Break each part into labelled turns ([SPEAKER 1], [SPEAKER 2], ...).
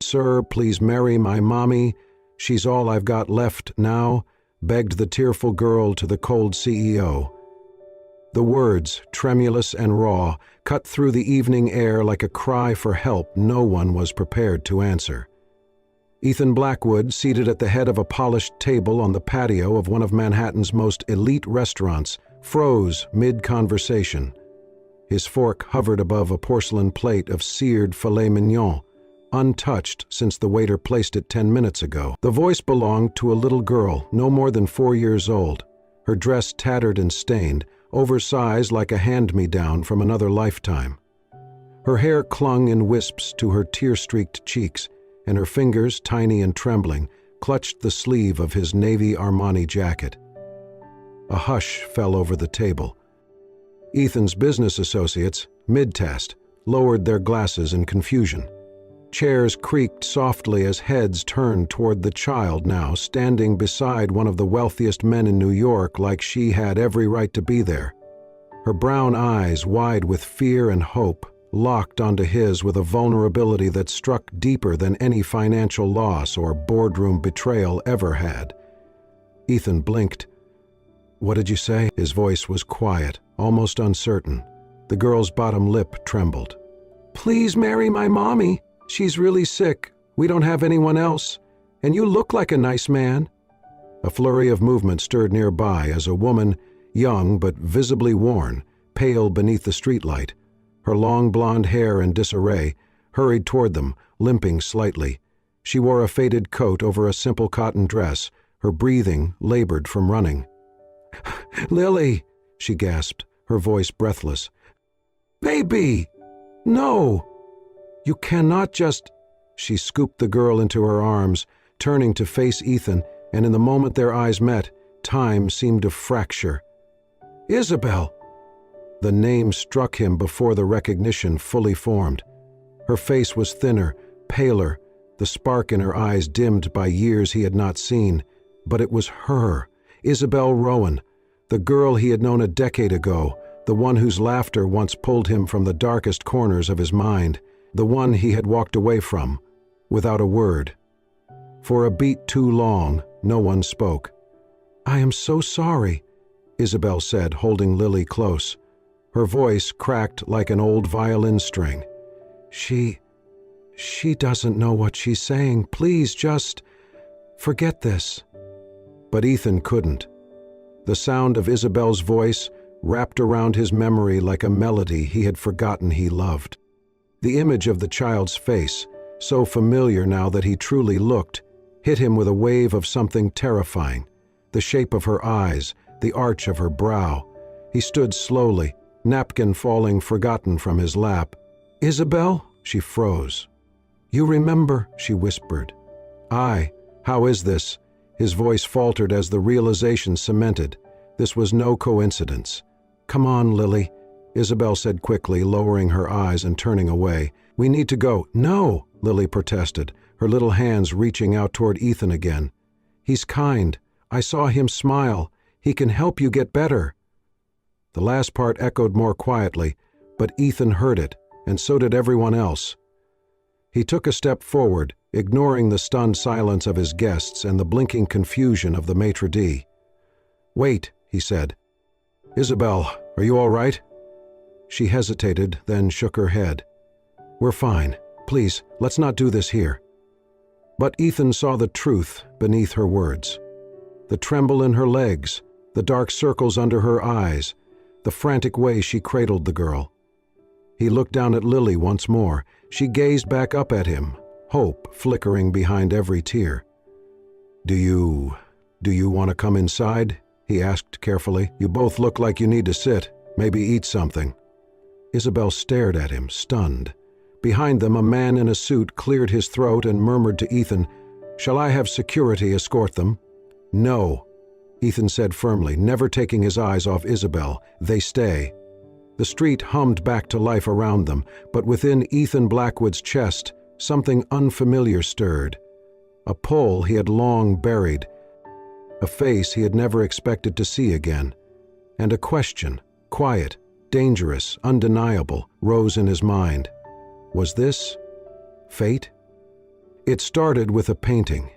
[SPEAKER 1] "Sir, please marry my mommy. She's all I've got left now," begged the tearful girl to the cold CEO. The words, tremulous and raw, cut through the evening air like a cry for help no one was prepared to answer. Ethan Blackwood, seated at the head of a polished table on the patio of one of Manhattan's most elite restaurants, froze mid-conversation. His fork hovered above a porcelain plate of seared filet mignon, untouched since the waiter placed it 10 minutes ago. The voice belonged to a little girl, no more than 4 years old, her dress tattered and stained, oversized like a hand-me-down from another lifetime. Her hair clung in wisps to her tear-streaked cheeks, and her fingers, tiny and trembling, clutched the sleeve of his navy Armani jacket. A hush fell over the table. Ethan's business associates, mid-test, lowered their glasses in confusion. Chairs creaked softly as heads turned toward the child now standing beside one of the wealthiest men in New York like she had every right to be there. Her brown eyes, wide with fear and hope, locked onto his with a vulnerability that struck deeper than any financial loss or boardroom betrayal ever had. Ethan blinked. "What did you say?" His voice was quiet, almost uncertain. The girl's bottom lip trembled. "Please marry my mommy. She's really sick. We don't have anyone else. And you look like a nice man." A flurry of movement stirred nearby as a woman, young but visibly worn, pale beneath the streetlight, her long blonde hair in disarray, hurried toward them, limping slightly. She wore a faded coat over a simple cotton dress, her breathing labored from running. "Lily," she gasped, her voice breathless. "Baby! No! You cannot just—" She scooped the girl into her arms, turning to face Ethan, and in the moment their eyes met, time seemed to fracture. "Isabel!" The name struck him before the recognition fully formed. Her face was thinner, paler, the spark in her eyes dimmed by years he had not seen. But it was her, Isabel Rowan, the girl he had known a decade ago, the one whose laughter once pulled him from the darkest corners of his mind, the one he had walked away from, without a word. For a beat too long, no one spoke. "I am so sorry," Isabel said, holding Lily close. Her voice cracked like an old violin string. She doesn't know what she's saying. Please just forget this." But Ethan couldn't. The sound of Isabel's voice wrapped around his memory like a melody he had forgotten he loved. The image of the child's face, so familiar now that he truly looked, hit him with a wave of something terrifying. The shape of her eyes, the arch of her brow. He stood slowly, napkin falling forgotten from his lap. "Isabel?" She froze. "You remember," she whispered. "Aye, how is this?" His voice faltered as the realization cemented. This was no coincidence. "Come on, Lily," Isabel said quickly, lowering her eyes and turning away. "We need to go." "No," Lily protested, her little hands reaching out toward Ethan again. "He's kind. I saw him smile. He can help you get better." The last part echoed more quietly, but Ethan heard it, and so did everyone else. He took a step forward, ignoring the stunned silence of his guests and the blinking confusion of the maitre d'. "Wait," he said. "Isabel, are you all right?" She hesitated, then shook her head. "We're fine. Please, let's not do this here." But Ethan saw the truth beneath her words. The tremble in her legs, the dark circles under her eyes, the frantic way she cradled the girl. He looked down at Lily once more. She gazed back up at him, hope flickering behind every tear. Do you want to come inside?" he asked carefully. "You both look like you need to sit, maybe eat something." Isabel stared at him, stunned. Behind them, a man in a suit cleared his throat and murmured to Ethan, "Shall I have security escort them?" "No," Ethan said firmly, never taking his eyes off Isabel. "They stay." The street hummed back to life around them, but within Ethan Blackwood's chest, something unfamiliar stirred. A pull he had long buried, a face he had never expected to see again, and a question, quiet, dangerous, undeniable, rose in his mind. Was this fate? It started with a painting.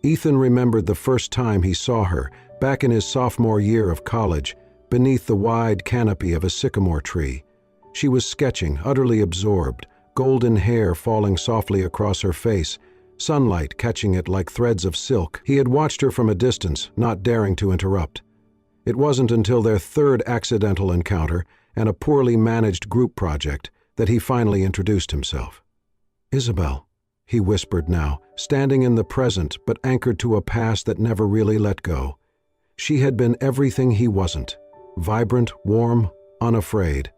[SPEAKER 1] Ethan remembered the first time he saw her, back in his sophomore year of college, beneath the wide canopy of a sycamore tree. She was sketching, utterly absorbed, golden hair falling softly across her face, sunlight catching it like threads of silk. He had watched her from a distance, not daring to interrupt. It wasn't until their third accidental encounter and a poorly managed group project that he finally introduced himself. "Isabel," he whispered now, standing in the present but anchored to a past that never really let go. She had been everything he wasn't, vibrant, warm, unafraid.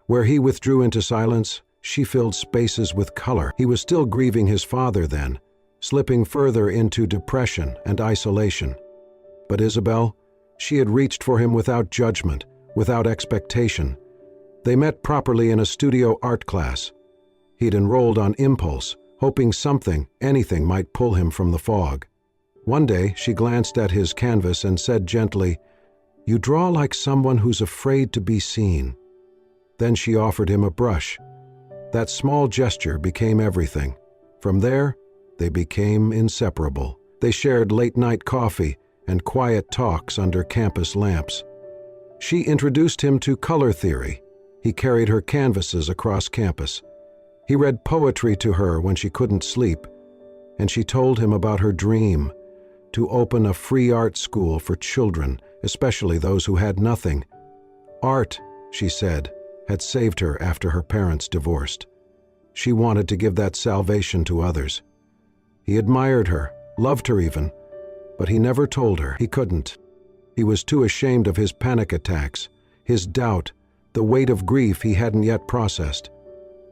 [SPEAKER 1] Where he withdrew into silence, she filled spaces with color. He was still grieving his father then, slipping further into depression and isolation. But Isabel, she had reached for him without judgment, without expectation. They met properly in a studio art class. He'd enrolled on impulse, hoping something, anything might pull him from the fog. One day, she glanced at his canvas and said gently, "You draw like someone who's afraid to be seen." Then she offered him a brush. That small gesture became everything. From there, they became inseparable. They shared late-night coffee and quiet talks under campus lamps. She introduced him to color theory. He carried her canvases across campus. He read poetry to her when she couldn't sleep, and she told him about her dream, to open a free art school for children, especially those who had nothing. Art, she said, had saved her after her parents divorced. She wanted to give that salvation to others. He admired her, loved her even, but he never told her. He couldn't. He was too ashamed of his panic attacks, his doubt, the weight of grief he hadn't yet processed.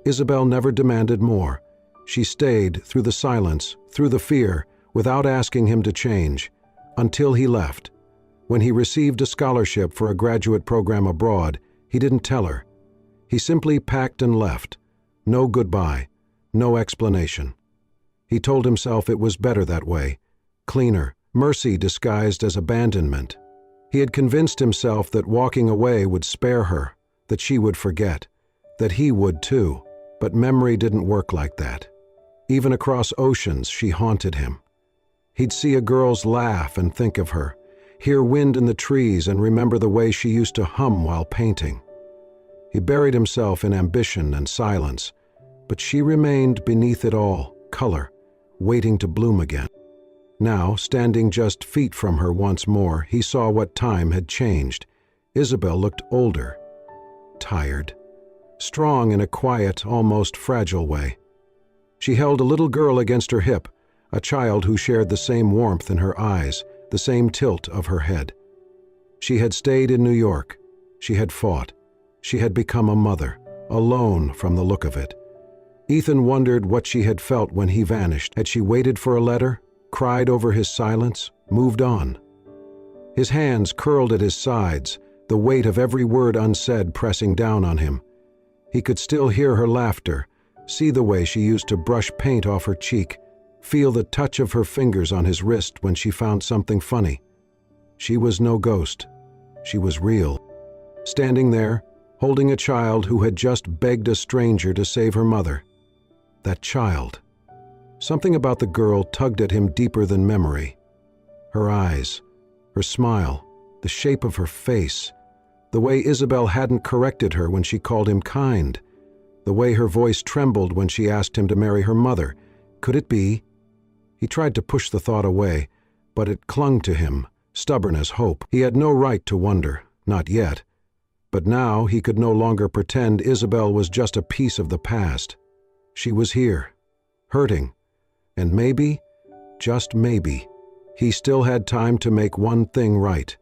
[SPEAKER 1] Isabel never demanded more. She stayed through the silence, through the fear, without asking him to change, until he left. When he received a scholarship for a graduate program abroad, he didn't tell her. He simply packed and left. No goodbye, no explanation. He told himself it was better that way, cleaner, mercy disguised as abandonment. He had convinced himself that walking away would spare her, that she would forget, that he would too, but memory didn't work like that. Even across oceans, she haunted him. He'd see a girl's laugh and think of her, hear wind in the trees and remember the way she used to hum while painting. He buried himself in ambition and silence, but she remained beneath it all, color, waiting to bloom again. Now, standing just feet from her once more, he saw what time had changed. Isabel looked older, tired, strong in a quiet, almost fragile way. She held a little girl against her hip, a child who shared the same warmth in her eyes, the same tilt of her head. She had stayed in New York. She had fought. She had become a mother, alone from the look of it. Ethan wondered what she had felt when he vanished. Had she waited for a letter, cried over his silence, moved on? His hands curled at his sides, the weight of every word unsaid pressing down on him. He could still hear her laughter, see the way she used to brush paint off her cheek, feel the touch of her fingers on his wrist when she found something funny. She was no ghost. She was real. Standing there, holding a child who had just begged a stranger to save her mother. That child. Something about the girl tugged at him deeper than memory. Her eyes, her smile, the shape of her face, the way Isabel hadn't corrected her when she called him kind, the way her voice trembled when she asked him to marry her mother. Could it be? He tried to push the thought away, but it clung to him, stubborn as hope. He had no right to wonder, not yet. But now he could no longer pretend Isabel was just a piece of the past. She was here, hurting, and maybe, just maybe, he still had time to make one thing right.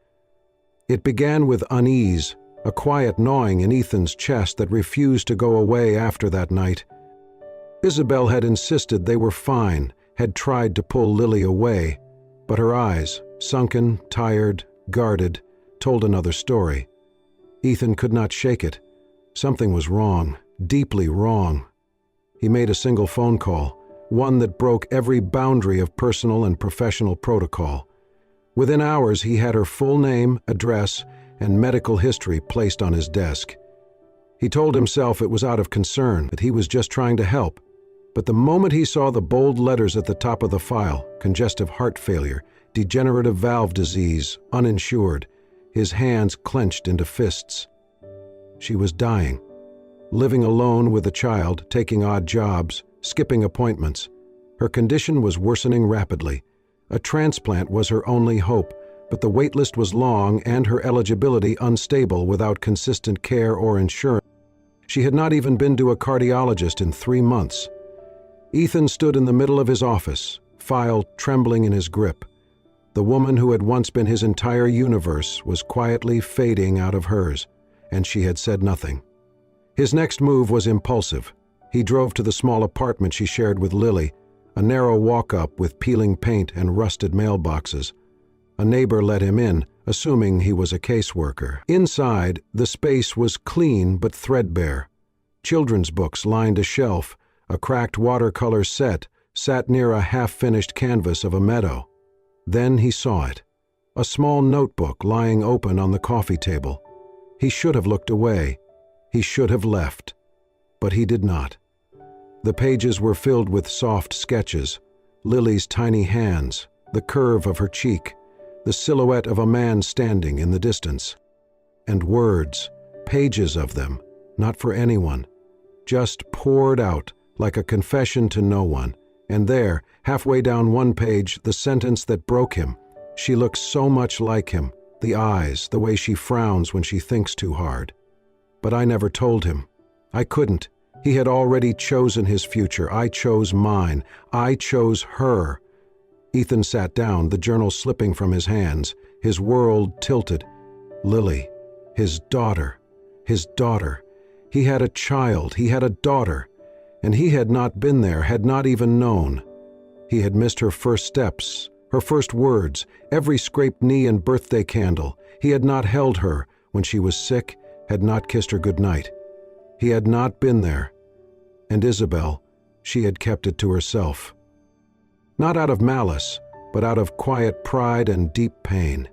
[SPEAKER 1] It began with unease, a quiet gnawing in Ethan's chest that refused to go away after that night. Isabel had insisted they were fine, had tried to pull Lily away, but her eyes, sunken, tired, guarded, told another story. Ethan could not shake it. Something was wrong, deeply wrong. He made a single phone call, one that broke every boundary of personal and professional protocol. Within hours, he had her full name, address, and medical history placed on his desk. He told himself it was out of concern, that he was just trying to help. But the moment he saw the bold letters at the top of the file, congestive heart failure, degenerative valve disease, uninsured, his hands clenched into fists. She was dying, living alone with a child, taking odd jobs, skipping appointments. Her condition was worsening rapidly. A transplant was her only hope, but the waitlist was long and her eligibility unstable without consistent care or insurance. She had not even been to a cardiologist in 3 months. Ethan stood in the middle of his office, file trembling in his grip. The woman who had once been his entire universe was quietly fading out of hers, and she had said nothing. His next move was impulsive. He drove to the small apartment she shared with Lily, a narrow walk-up with peeling paint and rusted mailboxes. A neighbor let him in, assuming he was a caseworker. Inside, the space was clean but threadbare. Children's books lined a shelf. A cracked watercolor set sat near a half-finished canvas of a meadow. Then he saw it, a small notebook lying open on the coffee table. He should have looked away. He should have left. But he did not. The pages were filled with soft sketches, Lily's tiny hands, the curve of her cheek, the silhouette of a man standing in the distance. And words, pages of them, not for anyone, just poured out like a confession to no one. And there, halfway down one page, the sentence that broke him. She looks so much like him, the eyes, the way she frowns when she thinks too hard. But I never told him. I couldn't. He had already chosen his future. I chose mine. I chose her. Ethan sat down, the journal slipping from his hands, his world tilted. Lily, his daughter, his daughter. He had a child, he had a daughter, and he had not been there, had not even known. He had missed her first steps, her first words, every scraped knee and birthday candle. He had not held her when she was sick, had not kissed her goodnight. He had not been there. And Isabel, she had kept it to herself. Not out of malice, but out of quiet pride and deep pain.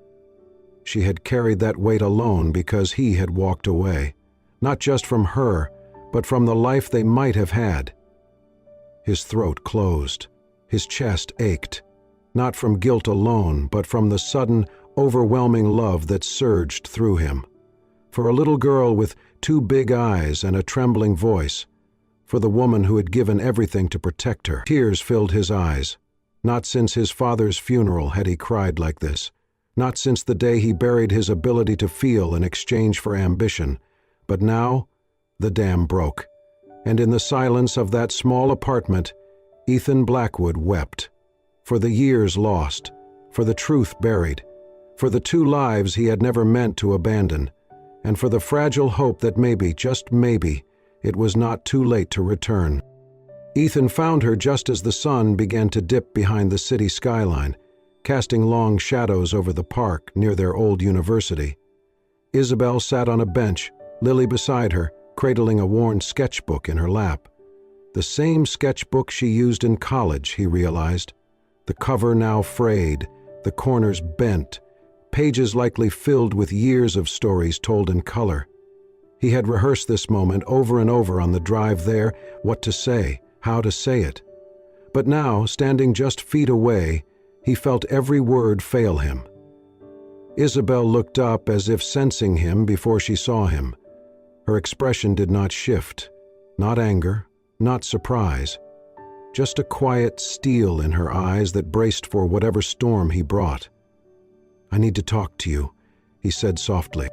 [SPEAKER 1] She had carried that weight alone because he had walked away, not just from her, but from the life they might have had. His throat closed. His chest ached, not from guilt alone, but from the sudden, overwhelming love that surged through him. For a little girl with 2 big eyes and a trembling voice, for the woman who had given everything to protect her. Tears filled his eyes. Not since his father's funeral had he cried like this. Not since the day he buried his ability to feel in exchange for ambition. But now, the dam broke. And in the silence of that small apartment, Ethan Blackwood wept. For the years lost, for the truth buried, for the 2 lives he had never meant to abandon, and for the fragile hope that maybe, just maybe, it was not too late to return. Ethan found her just as the sun began to dip behind the city skyline, casting long shadows over the park near their old university. Isabel sat on a bench, Lily beside her, cradling a worn sketchbook in her lap. The same sketchbook she used in college, he realized. The cover now frayed, the corners bent, pages likely filled with years of stories told in color. He had rehearsed this moment over and over on the drive there, what to say, how to say it. But now, standing just feet away, he felt every word fail him. Isabel looked up as if sensing him before she saw him. Her expression did not shift, not anger, not surprise, just a quiet steel in her eyes that braced for whatever storm he brought. "I need to talk to you," he said softly.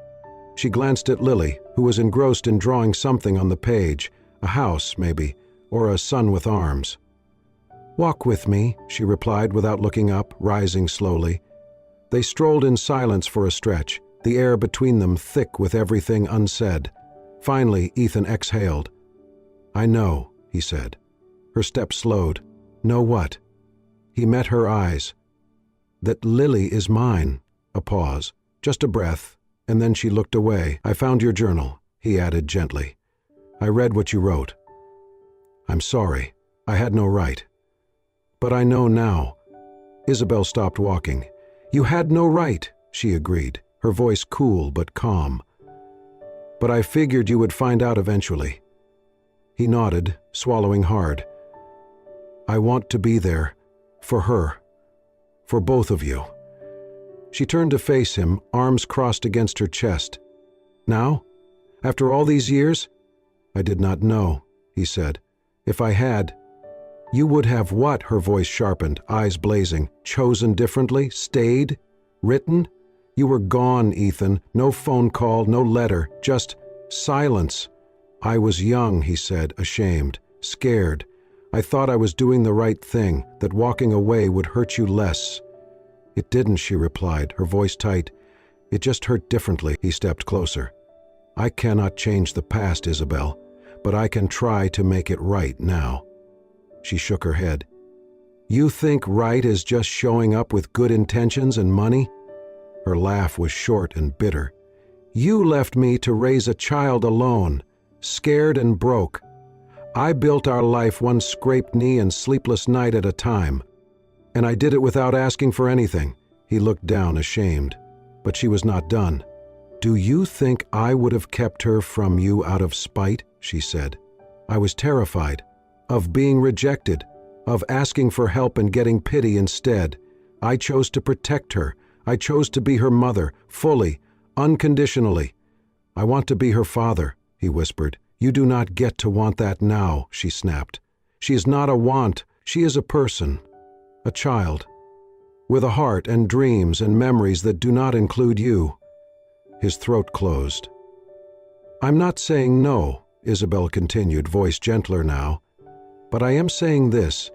[SPEAKER 1] She glanced at Lily, who was engrossed in drawing something on the page, a house, maybe, or a son with arms. "Walk with me," she replied without looking up, rising slowly. They strolled in silence for a stretch, the air between them thick with everything unsaid. Finally, Ethan exhaled. "I know," he said. Her step slowed. "Know what?" He met her eyes. "That Lily is mine." A pause, just a breath, and then she looked away. "I found your journal," he added gently. "I read what you wrote. I'm sorry. I had no right. But I know now." Isabel stopped walking. "You had no right," she agreed, her voice cool but calm. "But I figured you would find out eventually." He nodded, swallowing hard. I want to be there. For her. For both of you." She turned to face him, arms crossed against her chest. "Now? After all these years?" "I did not know," he said. "If I had—" "You would have what?" Her voice sharpened, eyes blazing. "Chosen differently? Stayed? Written? You were gone, Ethan. No phone call, no letter, just silence." "I was young," he said, ashamed, scared. "I thought I was doing the right thing, that walking away would hurt you less." "It didn't," she replied, her voice tight. "It just hurt differently." He stepped closer. "I cannot change the past, Isabel, but I can try to make it right now." She shook her head. "You think right is just showing up with good intentions and money?" Her laugh was short and bitter. "You left me to raise a child alone, scared and broke. I built our life one scraped knee and sleepless night at a time. And I did it without asking for anything." He looked down, ashamed. But she was not done. "Do you think I would have kept her from you out of spite?" she said. "I was terrified. Of being rejected. Of asking for help and getting pity instead. I chose to protect her. I chose to be her mother, fully, unconditionally. I want to be her father," he whispered. "You do not get to want that now," she snapped. "She is not a want. She is a person. A child. With a heart and dreams and memories that do not include you." His throat closed. "I'm not saying no," Isabel continued, voice gentler now. "But I am saying this.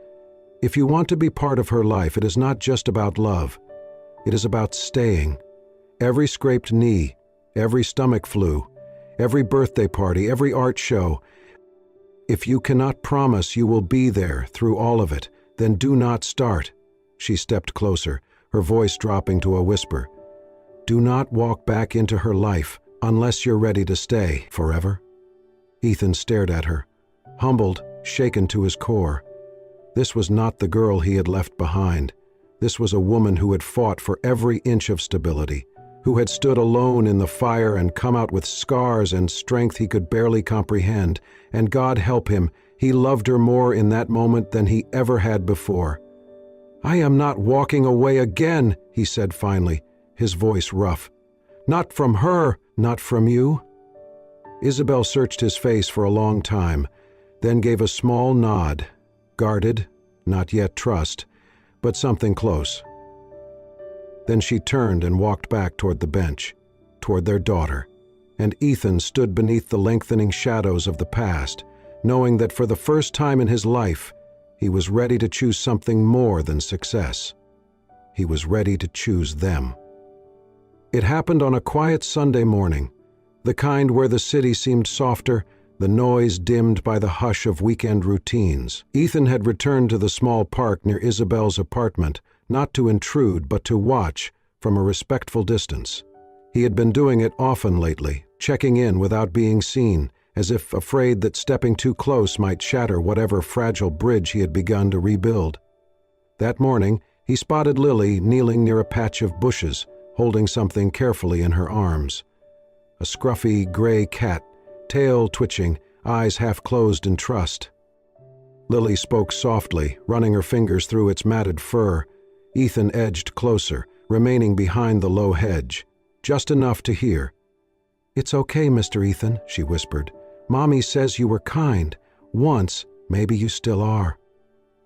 [SPEAKER 1] If you want to be part of her life, it is not just about love. It is about staying. Every scraped knee, every stomach flu, every birthday party, every art show. If you cannot promise you will be there through all of it, then do not start." She stepped closer, her voice dropping to a whisper. "Do not walk back into her life unless you're ready to stay forever." Ethan stared at her, humbled, shaken to his core. This was not the girl he had left behind. This was a woman who had fought for every inch of stability, who had stood alone in the fire and come out with scars and strength he could barely comprehend, and God help him, he loved her more in that moment than he ever had before. "I am not walking away again," he said finally, his voice rough. "Not from her, not from you." Isabel searched his face for a long time, then gave a small nod, guarded, not yet trust, but something close. Then she turned and walked back toward the bench, toward their daughter, and Ethan stood beneath the lengthening shadows of the past, knowing that for the first time in his life, he was ready to choose something more than success. He was ready to choose them. It happened on a quiet Sunday morning, the kind where the city seemed softer, the noise dimmed by the hush of weekend routines. Ethan had returned to the small park near Isabel's apartment, not to intrude but to watch from a respectful distance. He had been doing it often lately, checking in without being seen, as if afraid that stepping too close might shatter whatever fragile bridge he had begun to rebuild. That morning, he spotted Lily kneeling near a patch of bushes, holding something carefully in her arms. A scruffy gray cat, tail twitching, eyes half closed in trust. Lily spoke softly, running her fingers through its matted fur. Ethan edged closer, remaining behind the low hedge, just enough to hear. "It's okay, Mr. Ethan," she whispered. "Mommy says you were kind. Once, maybe you still are."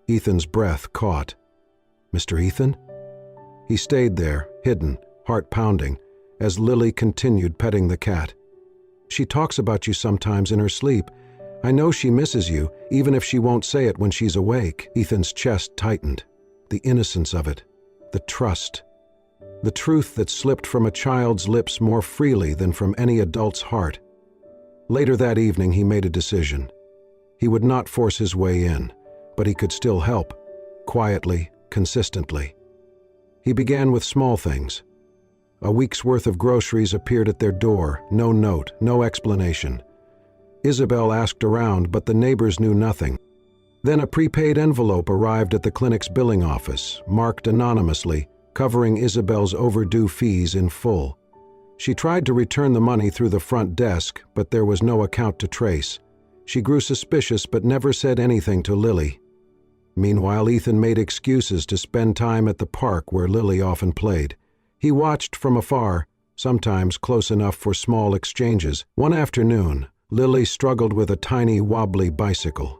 [SPEAKER 1] Ethan's breath caught. "Mr. Ethan?" He stayed there, hidden, heart pounding, as Lily continued petting the cat. "She talks about you sometimes in her sleep. I know she misses you, even if she won't say it when she's awake." Ethan's chest tightened. The innocence of it, the trust, the truth that slipped from a child's lips more freely than from any adult's heart. Later that evening he made a decision. He would not force his way in, but he could still help, quietly, consistently. He began with small things. A week's worth of groceries appeared at their door, no note, no explanation. Isabel asked around, but the neighbors knew nothing. Then a prepaid envelope arrived at the clinic's billing office, marked anonymously, covering Isabel's overdue fees in full. She tried to return the money through the front desk, but there was no account to trace. She grew suspicious but never said anything to Lily. Meanwhile, Ethan made excuses to spend time at the park where Lily often played. He watched from afar, sometimes close enough for small exchanges. One afternoon, Lily struggled with a tiny, wobbly bicycle.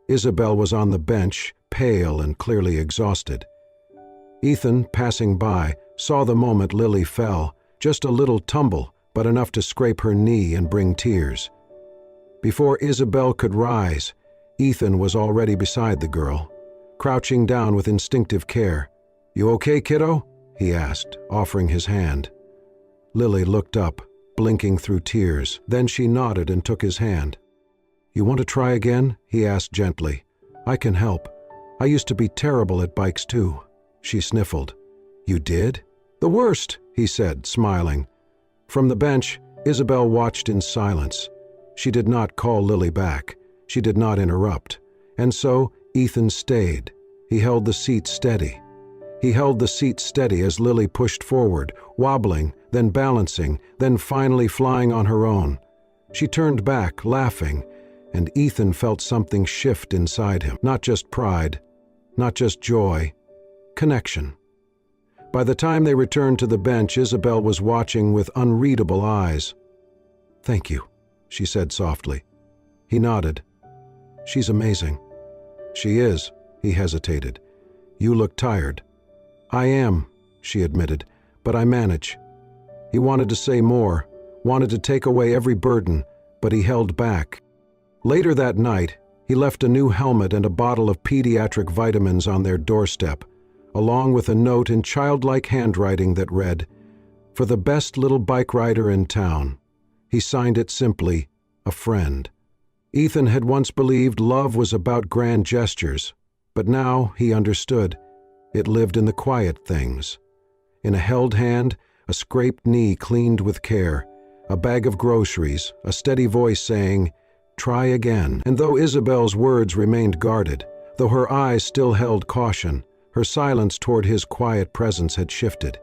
[SPEAKER 1] Isabel was on the bench, pale and clearly exhausted. Ethan, passing by, saw the moment Lily fell, just a little tumble, but enough to scrape her knee and bring tears. Before Isabel could rise, Ethan was already beside the girl, crouching down with instinctive care. "You okay, kiddo?" he asked, offering his hand. Lily looked up, blinking through tears. Then she nodded and took his hand. "You want to try again?" he asked gently. "I can help. I used to be terrible at bikes too." She sniffled. "You did?" "The worst," he said, smiling. From the bench, Isabel watched in silence. She did not call Lily back. She did not interrupt. And so Ethan stayed. He held the seat steady. He held the seat steady as Lily pushed forward, wobbling, then balancing, then finally flying on her own. She turned back, laughing, and Ethan felt something shift inside him. Not just pride, not just joy, connection. By the time they returned to the bench, Isabel was watching with unreadable eyes. "Thank you," she said softly. He nodded. "She's amazing." "She is," he hesitated. "You look tired." "I am," she admitted, "but I manage." He wanted to say more, wanted to take away every burden, but he held back. Later that night, he left a new helmet and a bottle of pediatric vitamins on their doorstep, along with a note in childlike handwriting that read, "For the best little bike rider in town." He signed it simply, "A friend." Ethan had once believed love was about grand gestures, but now he understood. It lived in the quiet things. In a held hand, a scraped knee cleaned with care, a bag of groceries, a steady voice saying, "Try again." And though Isabel's words remained guarded, though her eyes still held caution, her silence toward his quiet presence had shifted.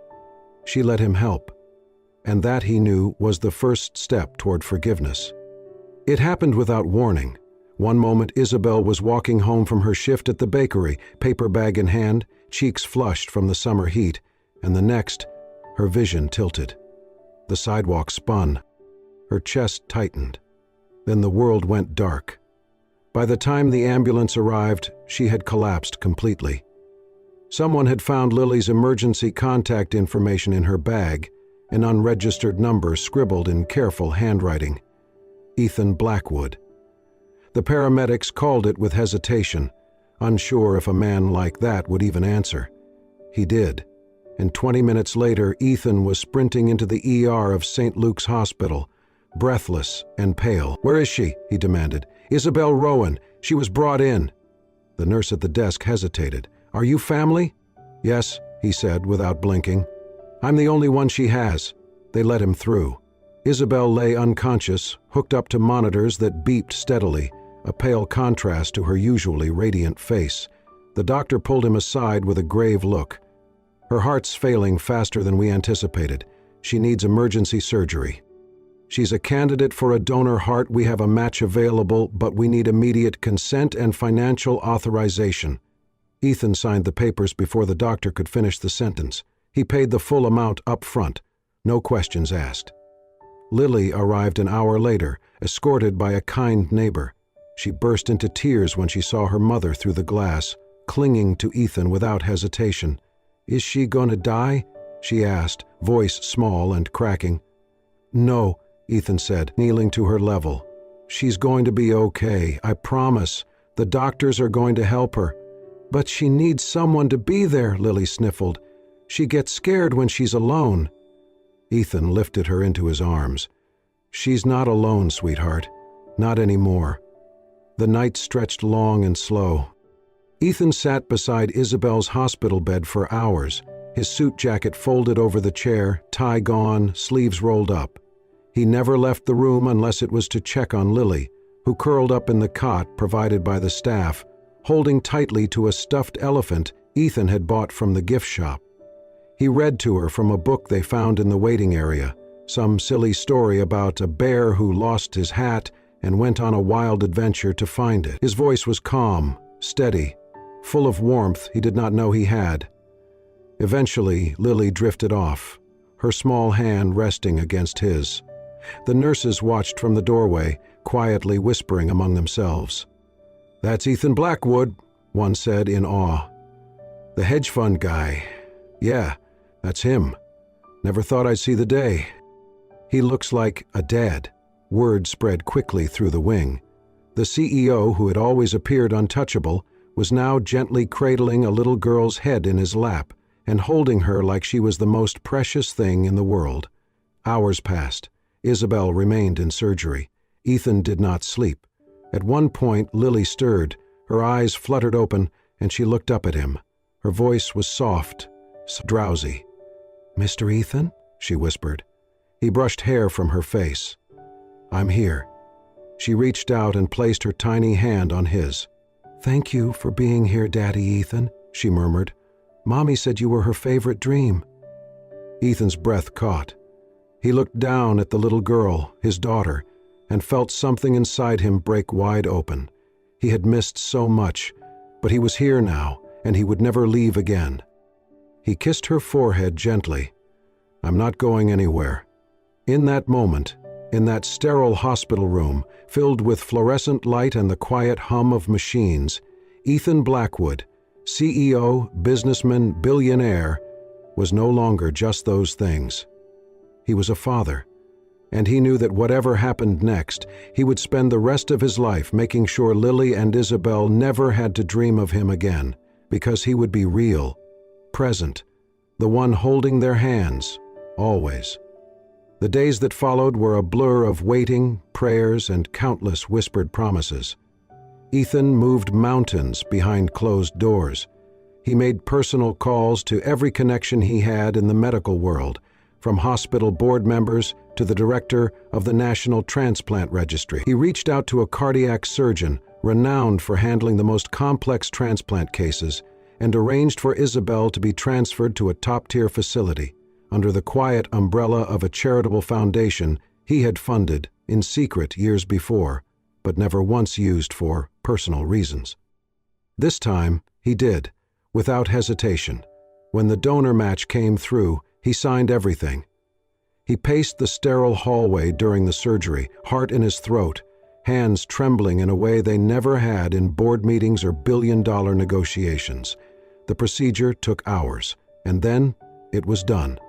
[SPEAKER 1] She let him help, and that, he knew, was the first step toward forgiveness. It happened without warning. One moment Isabel was walking home from her shift at the bakery, paper bag in hand, cheeks flushed from the summer heat, and the next, her vision tilted. The sidewalk spun. Her chest tightened. Then the world went dark. By the time the ambulance arrived, she had collapsed completely. Someone had found Lily's emergency contact information in her bag, an unregistered number scribbled in careful handwriting. Ethan Blackwood. The paramedics called it with hesitation, unsure if a man like that would even answer. He did, and 20 minutes later, Ethan was sprinting into the ER of St. Luke's Hospital, breathless and pale. "Where is she?" he demanded. "Isabel Rowan. She was brought in." The nurse at the desk hesitated. "Are you family?" "Yes," he said without blinking. "I'm the only one she has." They let him through. Isabel lay unconscious, hooked up to monitors that beeped steadily, a pale contrast to her usually radiant face. The doctor pulled him aside with a grave look. "Her heart's failing faster than we anticipated. She needs emergency surgery. She's a candidate for a donor heart. We have a match available, but we need immediate consent and financial authorization." Ethan signed the papers before the doctor could finish the sentence. He paid the full amount up front, no questions asked. Lily arrived an hour later, escorted by a kind neighbor. She burst into tears when she saw her mother through the glass, clinging to Ethan without hesitation. "Is she going to die?" she asked, voice small and cracking. "No," Ethan said, kneeling to her level. "She's going to be okay, I promise. The doctors are going to help her." "But she needs someone to be there," Lily sniffled. "She gets scared when she's alone." Ethan lifted her into his arms. "She's not alone, sweetheart. Not anymore." The night stretched long and slow. Ethan sat beside Isabel's hospital bed for hours, his suit jacket folded over the chair, tie gone, sleeves rolled up. He never left the room unless it was to check on Lily, who curled up in the cot provided by the staff, holding tightly to a stuffed elephant Ethan had bought from the gift shop. He read to her from a book they found in the waiting area, some silly story about a bear who lost his hat and went on a wild adventure to find it. His voice was calm, steady, full of warmth he did not know he had. Eventually, Lily drifted off, her small hand resting against his. The nurses watched from the doorway, quietly whispering among themselves. "That's Ethan Blackwood," one said in awe. "The hedge fund guy. Yeah, that's him. Never thought I'd see the day. He looks like a dad." Word spread quickly through the wing. The CEO, who had always appeared untouchable, was now gently cradling a little girl's head in his lap and holding her like she was the most precious thing in the world. Hours passed. Isabel remained in surgery. Ethan did not sleep. At one point, Lily stirred. Her eyes fluttered open, and she looked up at him. Her voice was soft, drowsy. "Mr. Ethan?" she whispered. He brushed hair from her face. "I'm here." She reached out and placed her tiny hand on his. "Thank you for being here, Daddy Ethan," she murmured. "Mommy said you were her favorite dream." Ethan's breath caught. He looked down at the little girl, his daughter, and felt something inside him break wide open. He had missed so much, but he was here now, and he would never leave again. He kissed her forehead gently. "I'm not going anywhere." In that moment, in that sterile hospital room, filled with fluorescent light and the quiet hum of machines, Ethan Blackwood, CEO, businessman, billionaire, was no longer just those things. He was a father, and he knew that whatever happened next, he would spend the rest of his life making sure Lily and Isabel never had to dream of him again, because he would be real, present, the one holding their hands, always. The days that followed were a blur of waiting, prayers, and countless whispered promises. Ethan moved mountains behind closed doors. He made personal calls to every connection he had in the medical world, from hospital board members to the director of the National Transplant Registry. He reached out to a cardiac surgeon renowned for handling the most complex transplant cases and arranged for Isabel to be transferred to a top-tier facility under the quiet umbrella of a charitable foundation he had funded in secret years before, but never once used for personal reasons. This time, he did, without hesitation. When the donor match came through, he signed everything. He paced the sterile hallway during the surgery, heart in his throat, hands trembling in a way they never had in board meetings or billion-dollar negotiations. The procedure took hours, and then it was done.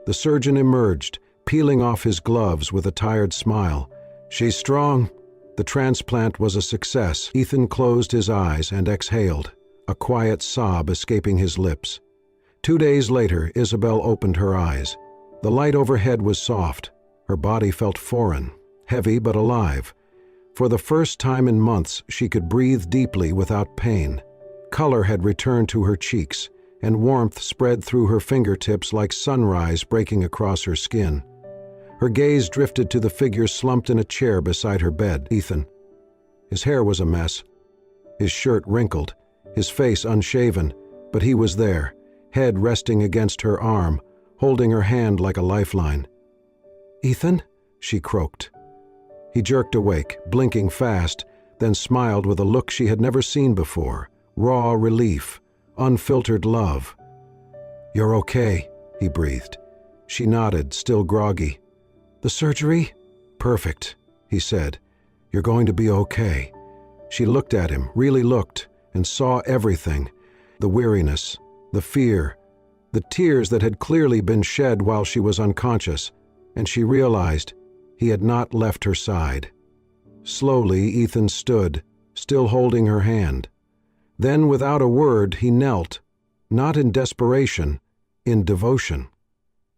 [SPEAKER 1] The surgeon emerged, peeling off his gloves with a tired smile. "She's strong." The transplant was a success. Ethan closed his eyes and exhaled, a quiet sob escaping his lips. 2 days later, Isabel opened her eyes. The light overhead was soft. Her body felt foreign, heavy but alive. For the first time in months, she could breathe deeply without pain. Color had returned to her cheeks, and warmth spread through her fingertips like sunrise breaking across her skin. Her gaze drifted to the figure slumped in a chair beside her bed, Ethan. His hair was a mess, his shirt wrinkled, his face unshaven, but he was there, head resting against her arm, holding her hand like a lifeline. "Ethan?" she croaked. He jerked awake, blinking fast, then smiled with a look she had never seen before, raw relief, unfiltered love. "You're okay," he breathed. She nodded, still groggy. "The surgery?" "Perfect," he said. "You're going to be okay." She looked at him, really looked, and saw everything. The weariness, the fear, the tears that had clearly been shed while she was unconscious, and she realized he had not left her side. Slowly, Ethan stood, still holding her hand. Then, without a word, he knelt, not in desperation, in devotion.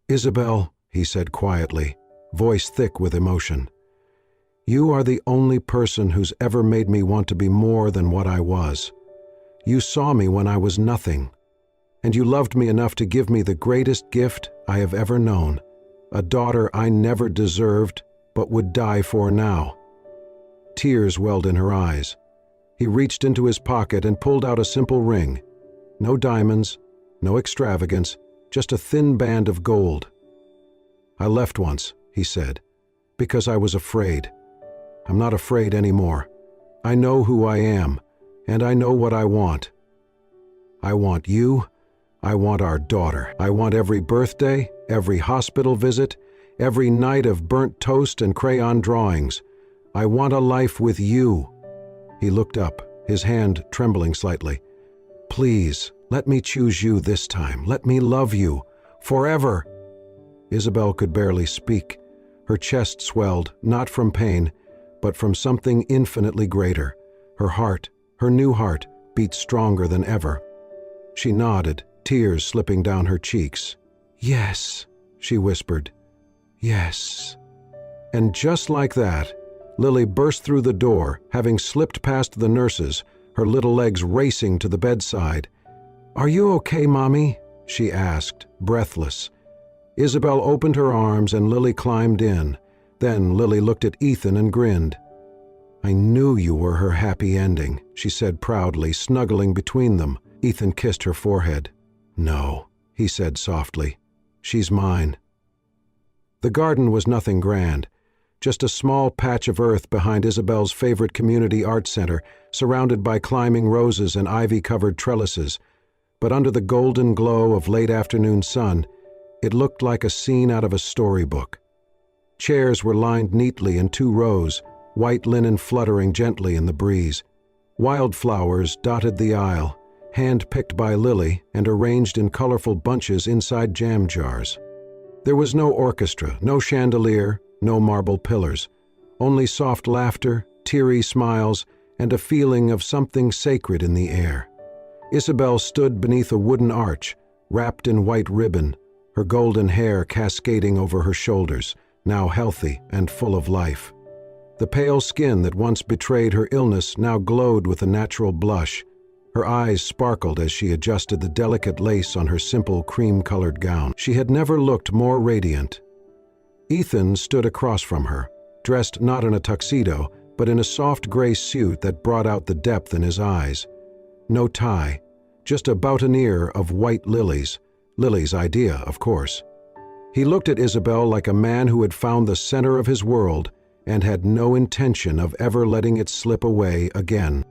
[SPEAKER 1] "Isabel," he said quietly, voice thick with emotion, "you are the only person who's ever made me want to be more than what I was. You saw me when I was nothing, and you loved me enough to give me the greatest gift I have ever known, a daughter I never deserved but would die for now." Tears welled in her eyes. He reached into his pocket and pulled out a simple ring. No diamonds, no extravagance, just a thin band of gold. "I left once," he said, "because I was afraid. I'm not afraid anymore. I know who I am, and I know what I want. I want you. I want our daughter. I want every birthday, every hospital visit, every night of burnt toast and crayon drawings. I want a life with you." He looked up, his hand trembling slightly. "Please, let me choose you this time. Let me love you. Forever." Isabel could barely speak. Her chest swelled, not from pain, but from something infinitely greater. Her heart, her new heart, beat stronger than ever. She nodded, tears slipping down her cheeks. "Yes," she whispered. "Yes." And just like that, Lily burst through the door, having slipped past the nurses, her little legs racing to the bedside. "Are you okay, Mommy?" she asked, breathless. Isabel opened her arms and Lily climbed in. Then Lily looked at Ethan and grinned. "I knew you were her happy ending," she said proudly, snuggling between them. Ethan kissed her forehead. "No," he said softly. "She's mine." The garden was nothing grand, just a small patch of earth behind Isabel's favorite community art center, surrounded by climbing roses and ivy-covered trellises. But under the golden glow of late afternoon sun, it looked like a scene out of a storybook. Chairs were lined neatly in 2 rows, white linen fluttering gently in the breeze. Wildflowers dotted the aisle, hand-picked by Lily and arranged in colorful bunches inside jam jars. There was no orchestra, no chandelier, no marble pillars, only soft laughter, teary smiles, and a feeling of something sacred in the air. Isabel stood beneath a wooden arch, wrapped in white ribbon, her golden hair cascading over her shoulders, now healthy and full of life. The pale skin that once betrayed her illness now glowed with a natural blush. Her eyes sparkled as she adjusted the delicate lace on her simple cream-colored gown. She had never looked more radiant. Ethan stood across from her, dressed not in a tuxedo, but in a soft gray suit that brought out the depth in his eyes. No tie, just a boutonniere of white lilies. Lily's idea, of course. He looked at Isabel like a man who had found the center of his world and had no intention of ever letting it slip away again.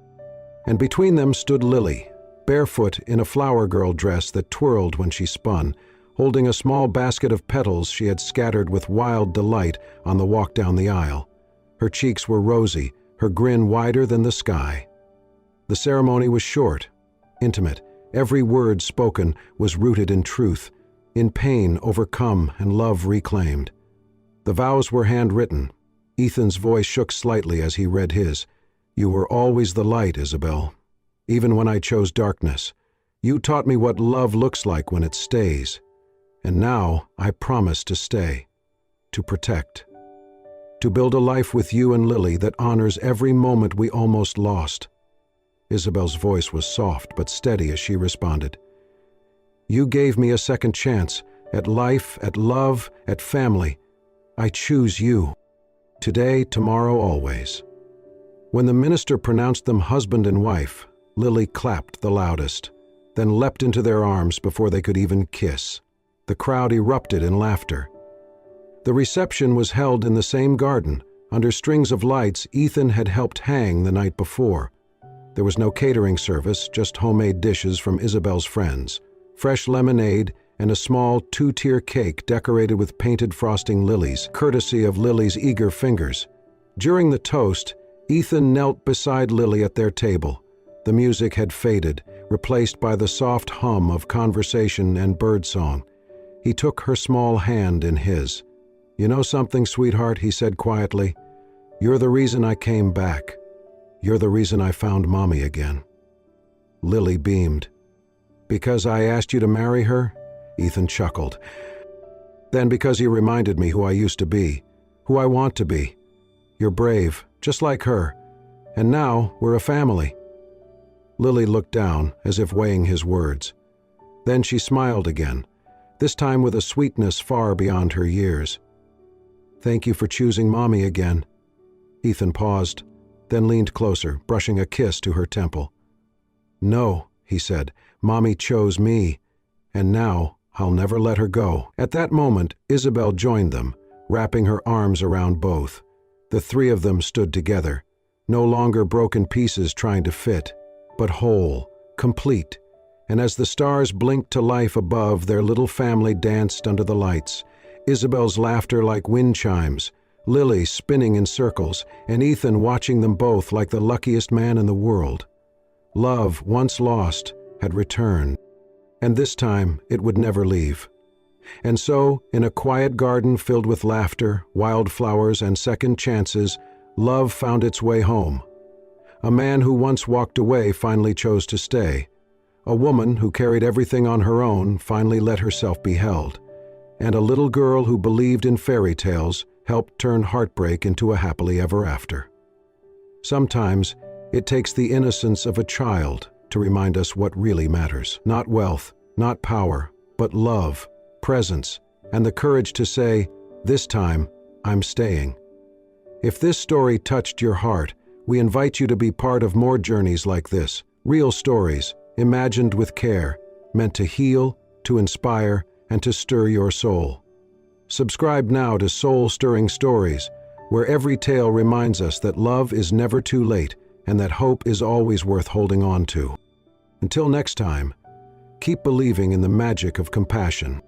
[SPEAKER 1] And between them stood Lily, barefoot in a flower girl dress that twirled when she spun, holding a small basket of petals she had scattered with wild delight on the walk down the aisle. Her cheeks were rosy, her grin wider than the sky. The ceremony was short, intimate. Every word spoken was rooted in truth, in pain overcome and love reclaimed. The vows were handwritten. Ethan's voice shook slightly as he read his. "You were always the light, Isabel. Even when I chose darkness. You taught me what love looks like when it stays. And now I promise to stay, to protect, to build a life with you and Lily that honors every moment we almost lost." Isabel's voice was soft but steady as she responded. "You gave me a second chance, at life, at love, at family. I choose you. Today, tomorrow, always." When the minister pronounced them husband and wife, Lily clapped the loudest, then leapt into their arms before they could even kiss. The crowd erupted in laughter. The reception was held in the same garden, under strings of lights Ethan had helped hang the night before. There was no catering service, just homemade dishes from Isabel's friends, fresh lemonade, and a small 2-tier cake decorated with painted frosting lilies, courtesy of Lily's eager fingers. During the toast, Ethan knelt beside Lily at their table. The music had faded, replaced by the soft hum of conversation and birdsong. He took her small hand in his. "You know something, sweetheart," he said quietly. "You're the reason I came back. You're the reason I found Mommy again." Lily beamed. "Because I asked you to marry her?" Ethan chuckled. "Then because you reminded me who I used to be, who I want to be. You're brave, just like her. And now we're a family." Lily looked down, as if weighing his words. Then she smiled again, this time with a sweetness far beyond her years. "Thank you for choosing Mommy again." Ethan paused, then leaned closer, brushing a kiss to her temple. "No," he said, "Mommy chose me, and now I'll never let her go." At that moment, Isabel joined them, wrapping her arms around both. The 3 of them stood together, no longer broken pieces trying to fit, but whole, complete, and as the stars blinked to life above, their little family danced under the lights. Isabel's laughter like wind chimes, Lily spinning in circles, and Ethan watching them both like the luckiest man in the world. Love, once lost, had returned, and this time it would never leave. And so, in a quiet garden filled with laughter, wildflowers, and second chances, love found its way home. A man who once walked away finally chose to stay. A woman who carried everything on her own finally let herself be held. And a little girl who believed in fairy tales helped turn heartbreak into a happily ever after. Sometimes, it takes the innocence of a child to remind us what really matters. Not wealth, not power, but love, presence, and the courage to say, "This time, I'm staying." If this story touched your heart, we invite you to be part of more journeys like this. Real stories, imagined with care, meant to heal, to inspire, and to stir your soul. Subscribe now to Soul-Stirring Stories, where every tale reminds us that love is never too late and that hope is always worth holding on to. Until next time, keep believing in the magic of compassion.